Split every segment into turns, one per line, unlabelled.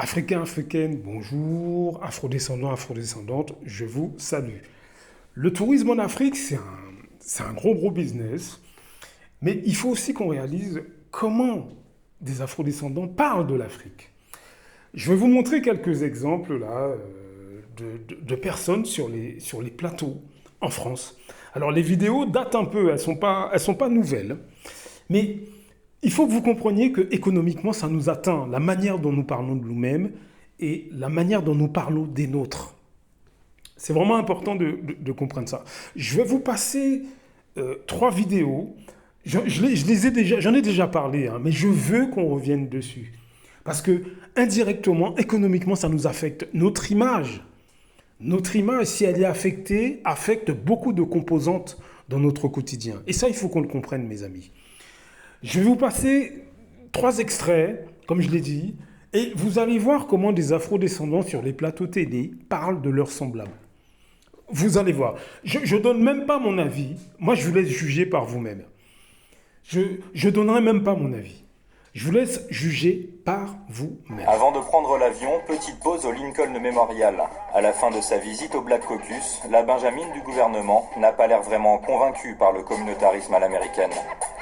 Africains, Africaines, bonjour. Afrodescendants, Afrodescendantes, je vous salue. Le tourisme en Afrique, c'est un gros business. Mais il faut aussi qu'on réalise comment des Afrodescendants parlent de l'Afrique. Je vais vous montrer quelques exemples là, de personnes sur les plateaux en France. Alors les vidéos datent un peu, elles sont pas nouvelles. Mais il faut que vous compreniez que économiquement, ça nous atteint, la manière dont nous parlons de nous-mêmes et la manière dont nous parlons des nôtres. C'est vraiment important de comprendre ça. Je vais vous passer 3 vidéos. J'en ai déjà parlé, hein, mais je veux qu'on revienne dessus. Parce que indirectement, économiquement, ça nous affecte. Notre image, si elle est affectée, affecte beaucoup de composantes dans notre quotidien. Et ça, il faut qu'on le comprenne, mes amis. Je vais vous passer 3 extraits, comme je l'ai dit, et vous allez voir comment des afrodescendants sur les plateaux télé parlent de leurs semblables. Vous allez voir. Je ne donne même pas mon avis. Moi, je vous laisse juger par vous-même. Je ne donnerai même pas mon avis. Je vous laisse juger par vous-même.
Avant de prendre l'avion, petite pause au Lincoln Memorial. À la fin de sa visite au Black Caucus, la Benjamine du gouvernement n'a pas l'air vraiment convaincue par le communautarisme à l'américaine.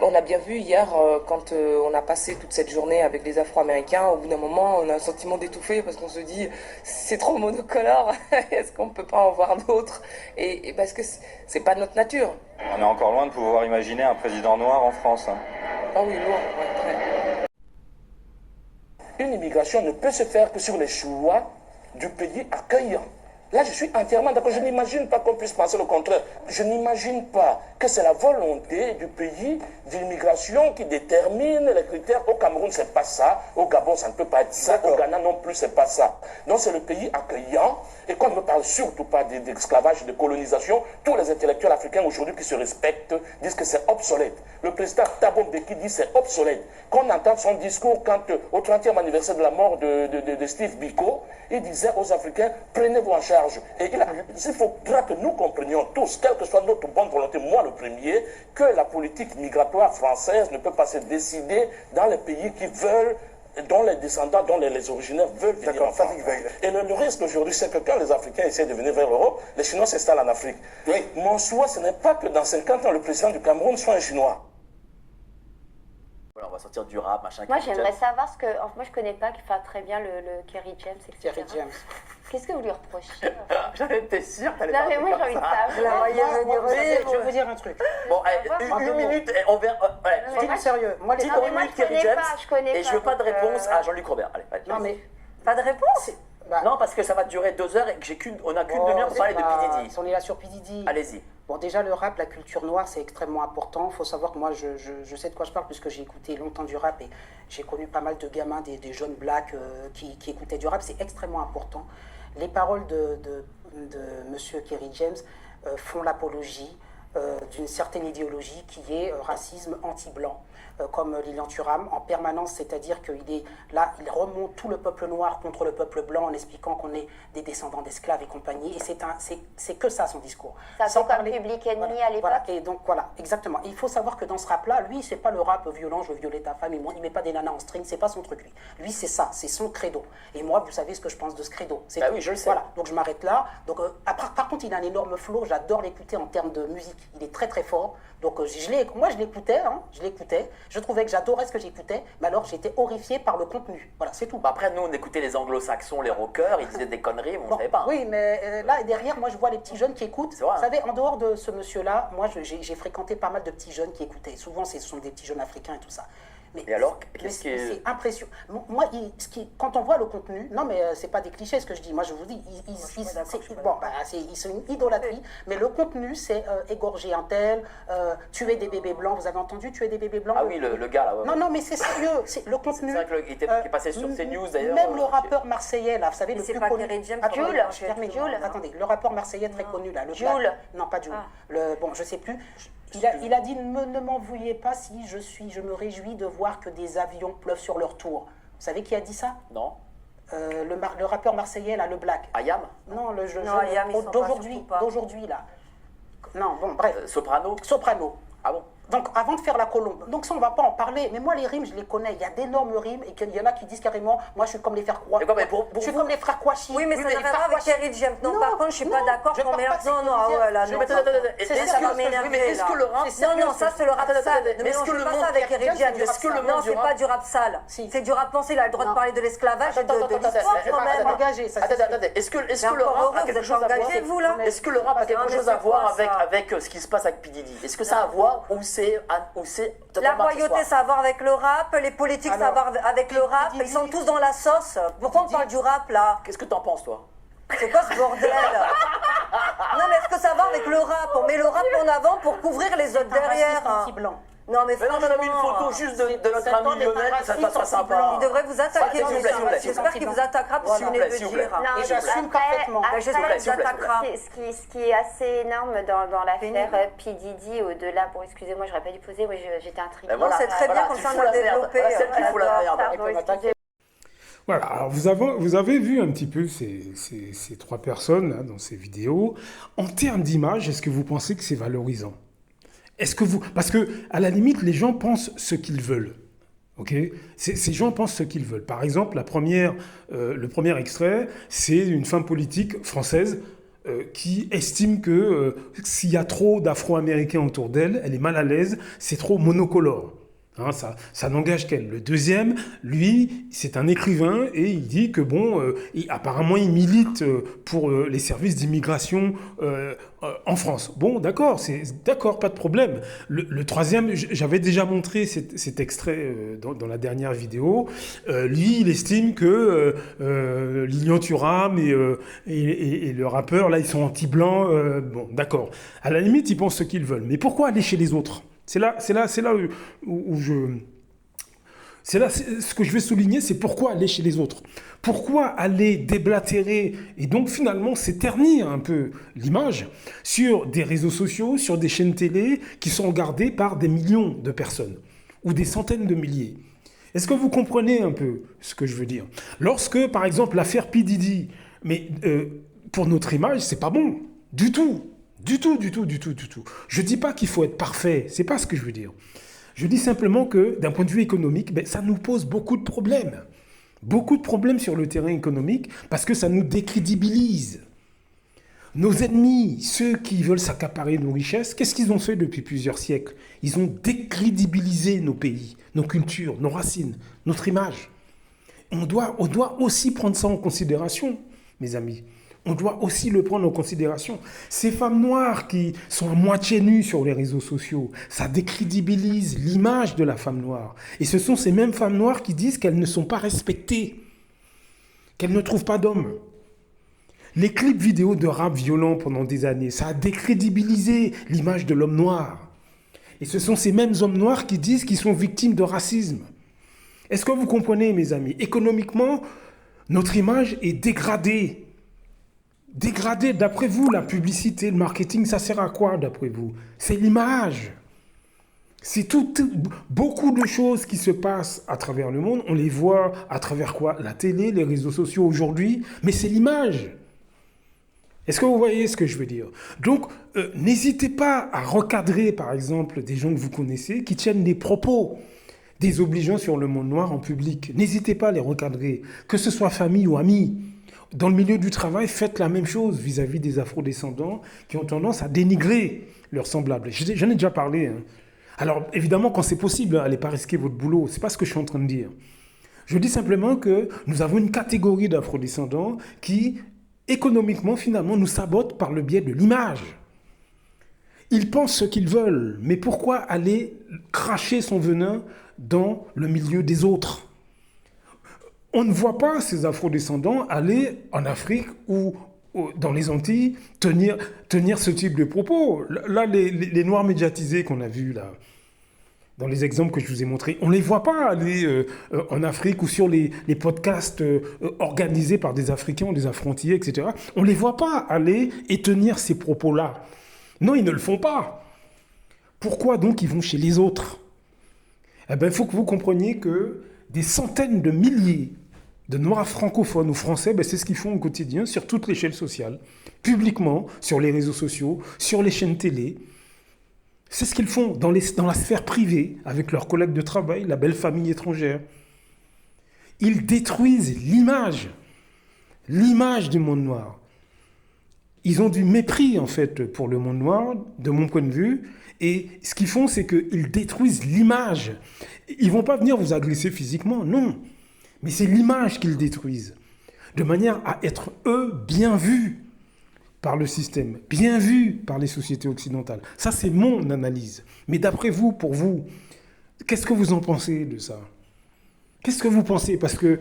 On a bien vu hier, quand on a passé toute cette journée avec les Afro-Américains, au bout d'un moment, on a un sentiment d'étouffer parce qu'on se dit c'est trop monocolore, est-ce qu'on ne peut pas en voir d'autres et parce que c'est pas notre nature.
On est encore loin de pouvoir imaginer un président noir en France.
Ah oui, noir, ouais, très.
Une immigration ne peut se faire que sur les choix du pays accueillant. Là, je suis entièrement d'accord. Je n'imagine pas qu'on puisse penser le contraire. Je n'imagine pas que c'est la volonté du pays d'immigration qui détermine les critères. Au Cameroun, c'est pas ça. Au Gabon, ça ne peut pas être ça. Au Ghana non plus, c'est pas ça. Donc, c'est le pays accueillant. Et qu'on ne parle surtout pas d'esclavage, de colonisation, tous les intellectuels africains aujourd'hui qui se respectent disent que c'est obsolète. Le président Thabo Mbeki dit que c'est obsolète. Qu'on entend son discours quand, au 30e anniversaire de la mort de Steve Biko, il disait aux Africains, prenez-vous en charge. Et il faudra que nous comprenions tous, quelle que soit notre bonne volonté, moi le premier, que la politique migratoire française ne peut pas se décider dans les pays qui veulent, dont les descendants, dont les originaires veulent venir en France. Et le risque aujourd'hui, c'est que quand les Africains essaient de venir vers l'Europe, les Chinois s'installent en Afrique. Oui. Mon souhait, ce n'est pas que dans 50 ans, le président du Cameroun soit un Chinois.
Voilà, on va sortir du rap, machin.
Moi, j'aimerais savoir ce que... Moi, je connais pas très bien le Kerry James, etc.
Kerry James.
Qu'est-ce que vous lui reprochez?
J'avais été sûre qu'elle
Non, mais moi, j'ai envie de savoir.
Je vais vous dire un truc.
Bon, une minute, et on verra.
Dites sérieux. Moi, les
dites en une minute Kerry James. Et je veux pas de réponse à Jean-Luc Robert. Allez,
Non, mais.
Pas de réponse?
Non, parce que ça va durer 2 heures et que on n'a qu'une demi-heure pour parler de P. Diddy.
On est là sur P. Diddy.
Allez-y.
Bon, déjà, le rap, la culture noire, c'est extrêmement important. Il faut savoir que moi, je sais de quoi je parle, puisque j'ai écouté longtemps du rap et j'ai connu pas mal de gamins, des jeunes blacks qui écoutaient du rap. C'est extrêmement important. Les paroles de Monsieur Kerry James font l'apologie d'une certaine idéologie qui est racisme anti-blanc, comme Lilian Thuram, en permanence, c'est-à-dire qu'il est là, il remonte tout le peuple noir contre le peuple blanc en expliquant qu'on est des descendants d'esclaves et compagnie, et c'est que ça son discours.
Ça fait comme Public Enemy à l'époque.
Voilà, et donc voilà, exactement. Et il faut savoir que dans ce rap-là, lui, c'est pas le rap violent, je veux violer ta femme, il met pas des nanas en string, c'est pas son truc, lui. Lui, c'est ça, c'est son credo. Et moi, vous savez ce que je pense de ce credo.
Bah oui, je le sais.
Voilà, donc je m'arrête là. Donc, par contre, il a un énorme flow, j'adore l'écouter en termes de musique. Il est très très fort. Donc moi je l'écoutais, je trouvais que j'adorais ce que j'écoutais, mais alors j'étais horrifié par le contenu. Voilà, c'est tout.
Bah après, nous on écoutait les anglo-saxons, les rockers, ils disaient des conneries, mais on ne savait pas.
Oui, mais là derrière, moi je vois les petits jeunes qui écoutent.
Vrai,
vous savez, en dehors de ce monsieur-là, moi j'ai fréquenté pas mal de petits jeunes qui écoutaient. Souvent ce sont des petits jeunes africains et tout ça. Mais
et alors,
c'est impressionnant. Moi, quand on voit le contenu, non mais c'est pas des clichés ce que je dis. Moi je vous dis, c'est une idolâtrie, mais le contenu c'est égorger un tel, tuer des bébés blancs. Vous avez entendu tuer des bébés blancs?
Ah oui, le gars là. Ouais.
Non, mais c'est sérieux. C'est le contenu.
C'est vrai qu'il est passé sur CNews d'ailleurs.
Même le rappeur marseillais là, vous savez le plus connu.
Jules.
Attendez, le rappeur marseillais très connu là, le
Jules.
Non, pas Jules. Bon, je sais plus. Il a dit ne m'en vouillez pas si je me réjouis de voir que des avions pleuvent sur leur tour. Vous savez qui a dit ça?
Non.
Le rappeur marseillais là, le Black.
Ayam?
Non,
Ayam,
d'aujourd'hui là. Non, bon, bref.
Soprano?
Soprano.
Ah bon?
Donc, avant de faire la colombe, donc ça, on ne va pas en parler. Mais moi, les rimes, je les connais. Il y a d'énormes rimes et qu'il y en a qui disent carrément, moi, je suis comme les frères Kouachi. Je suis comme les frères Kouachi.
Oui, mais ça n'a rien à voir avec Kerry James. Non, par contre, je suis pas d'accord qu'on mélange. Non, non, là, non. Ça va m'énerver.
Est-ce que le rap.
Non, ça, c'est le rap sale. Ne mélangez pas ça avec Kerry James. Non, c'est pas du rap sale. C'est du rap pensé. Il a le droit de parler de l'esclavage et de l'histoire quand même.
Attendez. Est-ce que le rap a quelque chose à voir? Est-ce que le rap a quelque chose à voir avec ce qui se passe avec P. Diddy? Est-ce que ça a à voir ou c'est
la royauté, ça a à voir avec le rap, les politiques, ça a à voir avec le rap, ils sont tous dans la sauce. Pourquoi on parle du rap là?
Qu'est-ce que t'en penses, toi?
C'est quoi ce bordel? Non, mais est-ce que ça va avec le rap? On met le rap en avant pour couvrir les autres derrière. Non, mais
non, on a mis une photo juste de notre ami Lionel, ça sera sympa.
Il devrait vous attaquer. J'espère qu'il vous attaquera pour ce que vous venez de dire.
Et j'assume parfaitement.
J'espère qu'il vous attaquera.
Ce qui est assez énorme dans l'affaire P. Diddy, au-delà, bon, excusez-moi, j'aurais pas dû poser, oui, j'étais intriguée.
Non, c'est très bien, comme ça on a développé.
Celle qui fout la merde.
Voilà, alors vous avez vu un petit peu ces trois personnes là, dans ces vidéos. En termes d'image, est-ce que vous pensez que c'est valorisant? Parce que à la limite, les gens pensent ce qu'ils veulent. Ok, ces gens pensent ce qu'ils veulent. Par exemple, le premier extrait, c'est une femme politique française qui estime que s'il y a trop d'Afro-Américains autour d'elle, elle est mal à l'aise, c'est trop monocolore. Hein, ça n'engage qu'elle. Le deuxième, lui, c'est un écrivain et il dit que apparemment il milite pour les services d'immigration en France. Bon, d'accord, pas de problème. Le troisième, j'avais déjà montré cet extrait dans la dernière vidéo. Lui, il estime que Lilian Thuram et le rappeur, là, ils sont anti-blancs. Bon, d'accord. À la limite, ils pensent ce qu'ils veulent. Mais pourquoi aller chez les autres ? C'est là où ce que je vais souligner, c'est pourquoi aller chez les autres. Pourquoi aller déblatérer et donc finalement s'éternir un peu l'image sur des réseaux sociaux, sur des chaînes télé qui sont regardées par des millions de personnes ou des centaines de milliers. Est-ce que vous comprenez un peu ce que je veux dire? Lorsque, par exemple, l'affaire P. Diddy, mais pour notre image, c'est pas bon du tout. Du tout. Je ne dis pas qu'il faut être parfait, c'est pas ce que je veux dire. Je dis simplement que, d'un point de vue économique, ça nous pose beaucoup de problèmes. Beaucoup de problèmes sur le terrain économique parce que ça nous décrédibilise. Nos ennemis, ceux qui veulent s'accaparer nos richesses, qu'est-ce qu'ils ont fait depuis plusieurs siècles? Ils ont décrédibilisé nos pays, nos cultures, nos racines, notre image. On doit aussi prendre ça en considération, mes amis. On doit aussi le prendre en considération. Ces femmes noires qui sont à moitié nues sur les réseaux sociaux, ça décrédibilise l'image de la femme noire. Et ce sont ces mêmes femmes noires qui disent qu'elles ne sont pas respectées, qu'elles ne trouvent pas d'hommes. Les clips vidéo de rap violent pendant des années, ça a décrédibilisé l'image de l'homme noir. Et ce sont ces mêmes hommes noirs qui disent qu'ils sont victimes de racisme. Est-ce que vous comprenez, mes amis? Économiquement, notre image est dégradée. Dégradé, d'après vous, la publicité, le marketing, ça sert à quoi, d'après vous? C'est l'image. C'est beaucoup de choses qui se passent à travers le monde. On les voit à travers quoi? La télé, les réseaux sociaux aujourd'hui. Mais c'est l'image. Est-ce que vous voyez ce que je veux dire? Donc, n'hésitez pas à recadrer, par exemple, des gens que vous connaissez qui tiennent des propos désobligeants sur le monde noir en public. N'hésitez pas à les recadrer, que ce soit famille ou amis. Dans le milieu du travail, faites la même chose vis-à-vis des afro-descendants qui ont tendance à dénigrer leurs semblables. J'en ai déjà parlé. Hein. Alors, évidemment, quand c'est possible, allez pas risquer votre boulot. C'est pas ce que je suis en train de dire. Je dis simplement que nous avons une catégorie d'afro-descendants qui, économiquement, finalement, nous sabotent par le biais de l'image. Ils pensent ce qu'ils veulent, mais pourquoi aller cracher son venin dans le milieu des autres? On ne voit pas ces afro-descendants aller en Afrique ou dans les Antilles tenir ce type de propos. Là, les Noirs médiatisés qu'on a vus là, dans les exemples que je vous ai montrés, on ne les voit pas aller en Afrique ou sur les podcasts organisés par des Africains ou des Afro-Antillais, etc. On ne les voit pas aller et tenir ces propos-là. Non, ils ne le font pas. Pourquoi donc ils vont chez les autres? Eh bien, il faut que vous compreniez que des centaines de milliers de Noirs francophones ou français, c'est ce qu'ils font au quotidien sur toute l'échelle sociale, publiquement, sur les réseaux sociaux, sur les chaînes télé. C'est ce qu'ils font dans la sphère privée, avec leurs collègues de travail, la belle famille étrangère. Ils détruisent l'image du monde noir. Ils ont du mépris, en fait, pour le monde noir, de mon point de vue. Et ce qu'ils font, c'est qu'ils détruisent l'image. Ils ne vont pas venir vous agresser physiquement, non. Mais c'est l'image qu'ils détruisent. De manière à être, eux, bien vus par le système, bien vus par les sociétés occidentales. Ça, c'est mon analyse. Mais d'après vous, pour vous, qu'est-ce que vous en pensez de ça? Qu'est-ce que vous pensez? Parce que,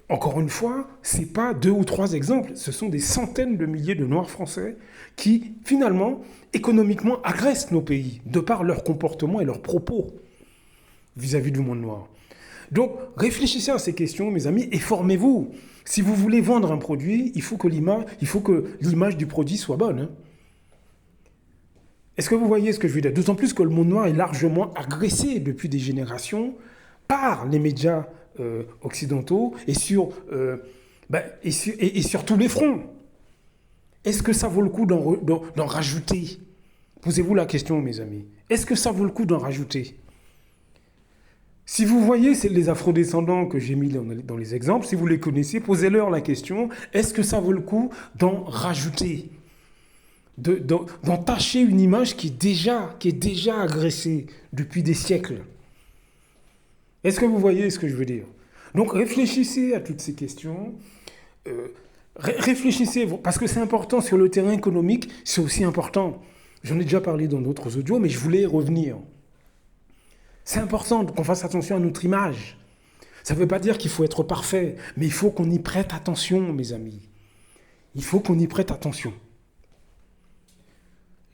encore une fois, ce n'est pas 2 ou 3 exemples, ce sont des centaines de milliers de Noirs français qui, finalement, économiquement, agressent nos pays, de par leur comportement et leurs propos vis-à-vis du monde noir. Donc, réfléchissez à ces questions, mes amis, et formez-vous. Si vous voulez vendre un produit, il faut que l'image du produit soit bonne. Hein. Est-ce que vous voyez ce que je veux dire? D'autant plus que le monde noir est largement agressé depuis des générations par les médias occidentaux et sur tous les fronts. Est-ce que ça vaut le coup d'en rajouter? Posez-vous la question, mes amis. Est-ce que ça vaut le coup d'en rajouter? Si vous voyez les afrodescendants que j'ai mis dans les exemples, si vous les connaissez, posez-leur la question, est-ce que ça vaut le coup d'en rajouter? D'en tacher une image qui est déjà agressée depuis des siècles? Est-ce que vous voyez ce que je veux dire? Donc réfléchissez à toutes ces questions. Réfléchissez, parce que c'est important sur le terrain économique, c'est aussi important. J'en ai déjà parlé dans d'autres audios, mais je voulais y revenir. C'est important qu'on fasse attention à notre image. Ça ne veut pas dire qu'il faut être parfait, mais il faut qu'on y prête attention, mes amis. Il faut qu'on y prête attention.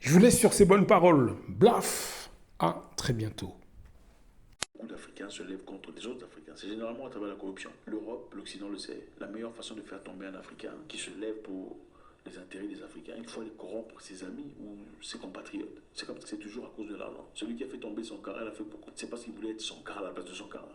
Je vous laisse sur ces bonnes paroles. Blaf! À très bientôt.
Beaucoup d'Africains se lèvent contre des autres Africains. C'est généralement à travers la corruption. L'Europe, l'Occident le sait. La meilleure façon de faire tomber un Africain qui se lève pour les intérêts des Africains, il faut aller corrompre ses amis ou ses compatriotes. C'est comme c'est toujours à cause de l'argent. Celui qui a fait tomber son cara, il a fait beaucoup. C'est parce qu'il voulait être son cara à la place de son cara.